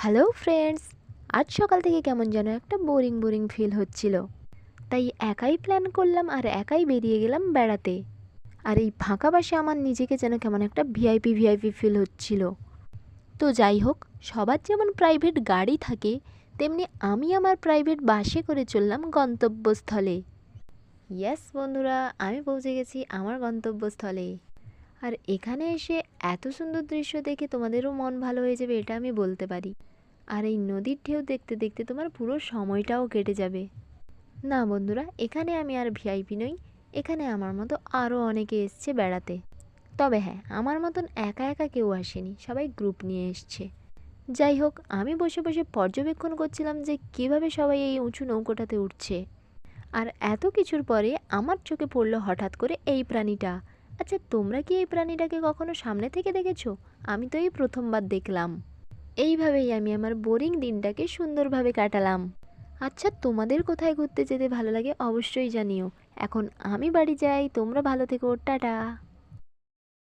Hello friends, আজ সকাল থেকে কেমন যেন একটা বোরিং বোরিং ফিল হচ্ছিল। তাই একাই প্ল্যান করলাম আর একাই বেরিয়ে গেলাম বেড়াতে। আর এই ফাঁকা বাসে আমার নিজেকে যেন কেমন একটা ভিআইপি ভিআইপি ফিল হচ্ছিল। তো যাই হোক, সবার যেমন প্রাইভেট গাড়ি থাকে, তেমনি আমি আমার প্রাইভেট বাসে করে চললাম গন্তব্যস্থলে। ইয়েস বন্ধুরা, আমি পৌঁছে গেছি আমার গন্তব্যস্থলে। আর এখানে এসে এত সুন্দর দৃশ্য দেখে তোমাদেরও মন ভালো হয়ে যাবে, এটা আমি বলতে পারি। আর এই নদীর ঢেউ দেখতে দেখতে তোমার পুরো সময়টাও কেটে যাবে। না বন্ধুরা, এখানে আমি আর ভিআইপি নই, এখানে আমার মতো আরও অনেকে এসছে বেড়াতে। তবে হ্যাঁ, আমার মতন একা একা কেউ আসেনি, সবাই গ্রুপ নিয়ে এসছে। যাই হোক, আমি বসে বসে পর্যবেক্ষণ করছিলাম যে কীভাবে সবাই এই উঁচু নৌকোটাতে উঠছে। আর এত কিছুর পরে আমার চোখে পড়লো হঠাৎ করে এই প্রাণীটা। আচ্ছা, তোমরা কি এই প্রাণীটাকে কখনো সামনে থেকে দেখেছো? আমি তো এই প্রথমবার দেখলাম। এইভাবেই আমি আমার বোরিং দিনটাকে সুন্দরভাবে কাটালাম। আচ্ছা, তোমাদের কোথায় ঘুরতে যেতে ভালো লাগে অবশ্যই জানিও। এখন আমি বাড়ি যাই, তোমরা ভালো থেকো, টাটা।